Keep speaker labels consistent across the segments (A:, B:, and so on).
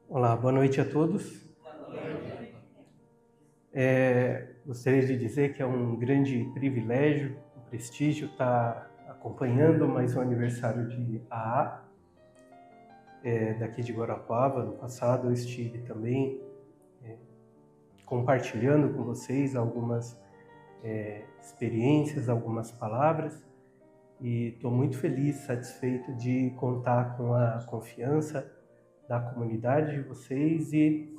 A: Olá, boa noite a todos. Gostaria de dizer que é um grande privilégio, um prestígio estar acompanhando mais um aniversário de AA, daqui de Guarapuava. No passado eu estive também compartilhando com vocês algumas experiências, algumas palavras, e estou muito feliz, satisfeito de contar com a confiança da comunidade de vocês e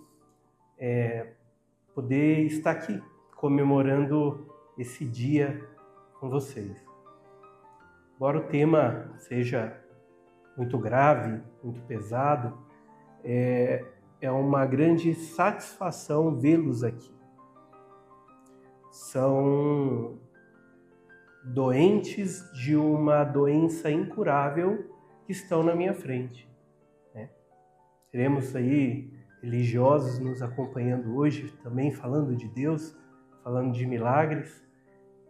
A: poder estar aqui comemorando esse dia com vocês. Embora o tema seja muito grave, muito pesado, é uma grande satisfação vê-los aqui. São doentes de uma doença incurável que estão na minha frente, né? Teremos aí religiosos nos acompanhando hoje, também falando de Deus, falando de milagres.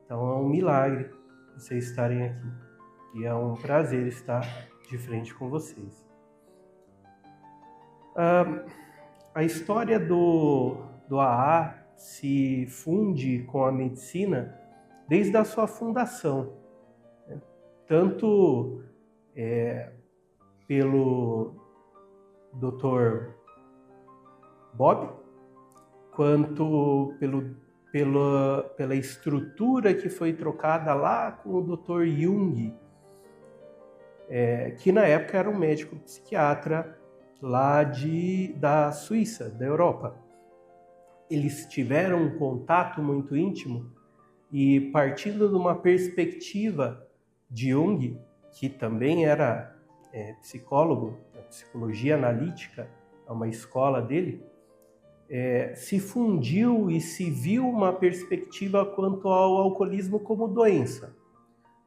A: Então é um milagre vocês estarem aqui. E é um prazer estar de frente com vocês. A história do AA se funde com a medicina desde a sua fundação, né? Tanto pelo Dr. Bob, quanto pela estrutura que foi trocada lá com o Dr. Jung, que na época era um médico psiquiatra lá da Suíça, da Europa. Eles tiveram um contato muito íntimo e, partindo de uma perspectiva de Jung, que também era psicólogo, psicologia analítica, é uma escola dele, se fundiu e se viu uma perspectiva quanto ao alcoolismo como doença,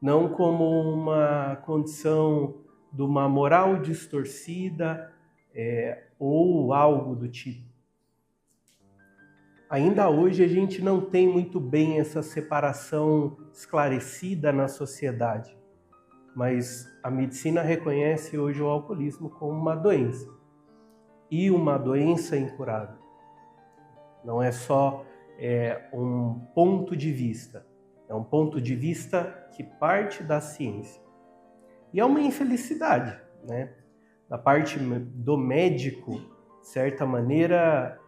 A: não como uma condição de uma moral distorcida ou algo do tipo. Ainda hoje a gente não tem muito bem essa separação esclarecida na sociedade, mas a medicina reconhece hoje o alcoolismo como uma doença, e uma doença incurável. Não é só um ponto de vista, é um ponto de vista que parte da ciência. E é uma infelicidade, né? Da parte do médico, de certa maneira,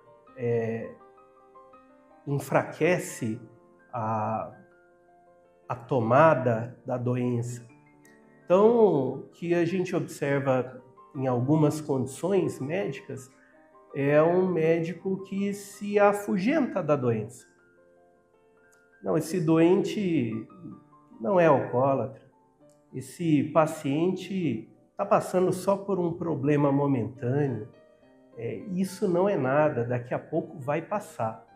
A: enfraquece a tomada da doença. Então, o que a gente observa em algumas condições médicas é um médico que se afugenta da doença. Não, esse doente não é alcoólatra, esse paciente está passando só por um problema momentâneo, isso não é nada, daqui a pouco vai passar.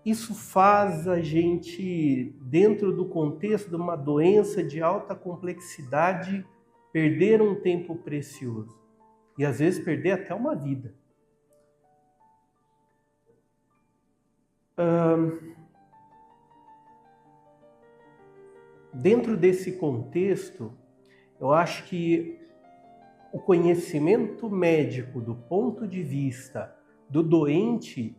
A: Isso faz a gente, dentro do contexto de uma doença de alta complexidade, perder um tempo precioso e às vezes perder até uma vida. Dentro desse contexto, eu acho que o conhecimento médico do ponto de vista do doente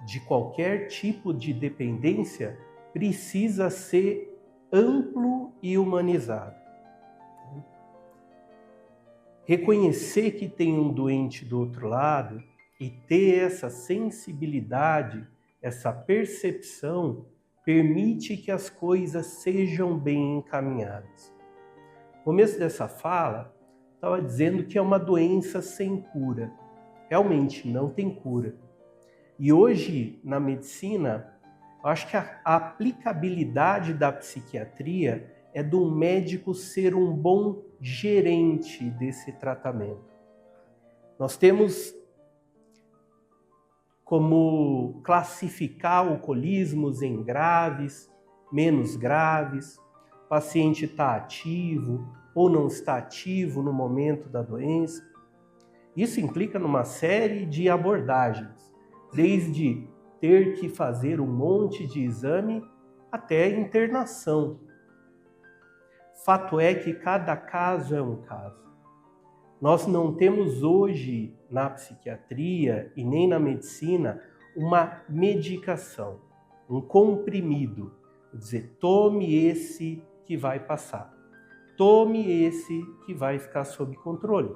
A: de qualquer tipo de dependência precisa ser amplo e humanizado. Reconhecer que tem um doente do outro lado e ter essa sensibilidade, essa percepção, permite que as coisas sejam bem encaminhadas. No começo dessa fala, estava dizendo que é uma doença sem cura. Realmente não tem cura. E hoje, na medicina, eu acho que a aplicabilidade da psiquiatria é do médico ser um bom gerente desse tratamento. Nós temos como classificar alcoolismos em graves, menos graves, o paciente está ativo ou não está ativo no momento da doença. Isso implica numa série de abordagens, desde ter que fazer um monte de exame até internação. Fato é que cada caso é um caso. Nós não temos hoje na psiquiatria e nem na medicina uma medicação, um comprimido. Quer dizer, tome esse que vai passar. Tome esse que vai ficar sob controle.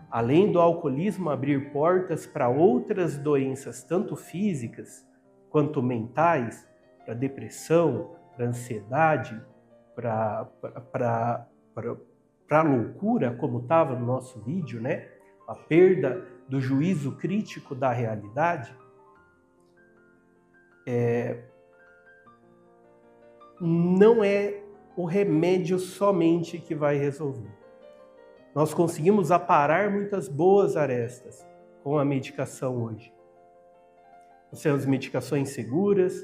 A: Além do alcoolismo abrir portas para outras doenças, tanto físicas quanto mentais, para depressão, para ansiedade, para loucura, como estava no nosso vídeo, né? A perda do juízo crítico da realidade, não é o remédio somente que vai resolver. Nós conseguimos aparar muitas boas arestas com a medicação hoje. Nós temos medicações seguras,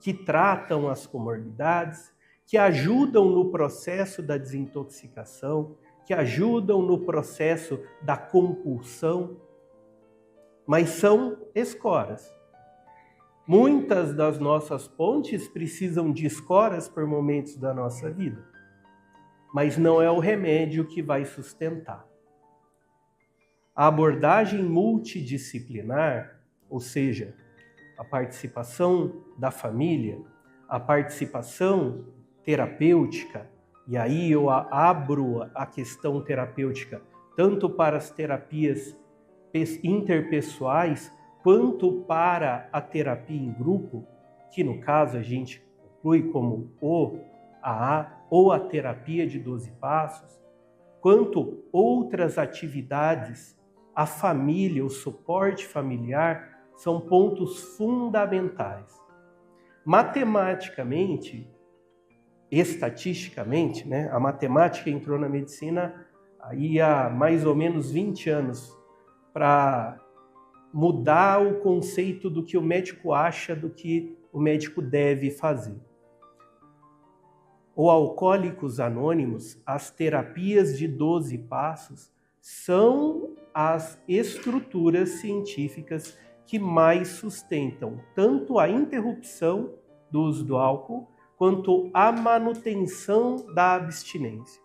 A: que tratam as comorbidades, que ajudam no processo da desintoxicação, que ajudam no processo da compulsão, mas são escoras. Muitas das nossas pontes precisam de escoras por momentos da nossa vida, mas não é o remédio que vai sustentar. A abordagem multidisciplinar, ou seja, a participação da família, a participação terapêutica, e aí eu abro a questão terapêutica tanto para as terapias interpessoais quanto para a terapia em grupo, que no caso a gente inclui como o AA ou a terapia de 12 passos, quanto outras atividades, a família, o suporte familiar, são pontos fundamentais. Matematicamente, estatisticamente, né, a matemática entrou na medicina aí há mais ou menos 20 anos para mudar o conceito do que o médico acha do que o médico deve fazer. O Alcoólicos Anônimos, as terapias de 12 passos, são as estruturas científicas que mais sustentam tanto a interrupção do uso do álcool quanto a manutenção da abstinência.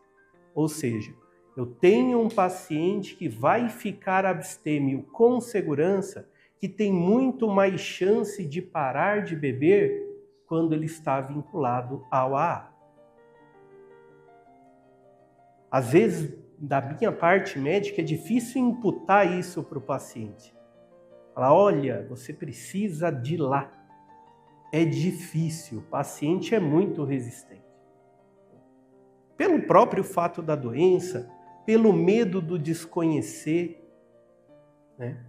A: Ou seja, eu tenho um paciente que vai ficar abstêmio com segurança, que tem muito mais chance de parar de beber quando ele está vinculado ao AA. Às vezes, da minha parte médica, é difícil imputar isso para o paciente. Falar, olha, você precisa de lá. É difícil, o paciente é muito resistente. Pelo próprio fato da doença, pelo medo do desconhecer, né?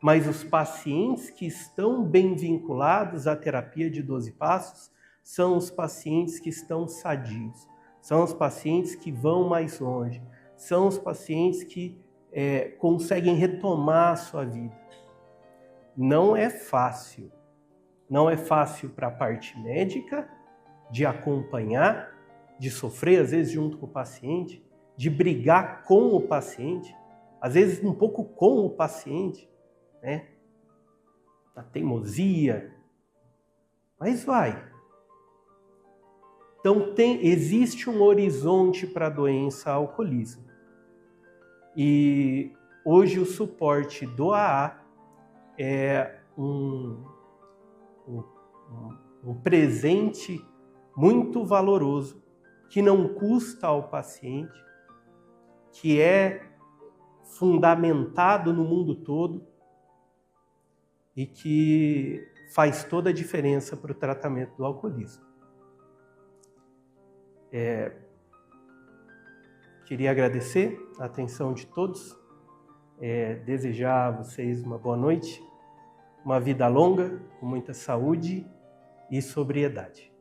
A: Mas os pacientes que estão bem vinculados à terapia de 12 passos são os pacientes que estão sadios, são os pacientes que vão mais longe, são os pacientes que conseguem retomar a sua vida. Não é fácil. Não é fácil para a parte médica de acompanhar, de sofrer, às vezes, junto com o paciente, de brigar com o paciente, às vezes um pouco com o paciente, né? A teimosia, mas vai. Então existe um horizonte para a doença alcoolismo. E hoje o suporte do AA é um presente muito valoroso, que não custa ao paciente, que é fundamentado no mundo todo e que faz toda a diferença para o tratamento do alcoolismo. Queria agradecer a atenção de todos, desejar a vocês uma boa noite, uma vida longa, com muita saúde e sobriedade.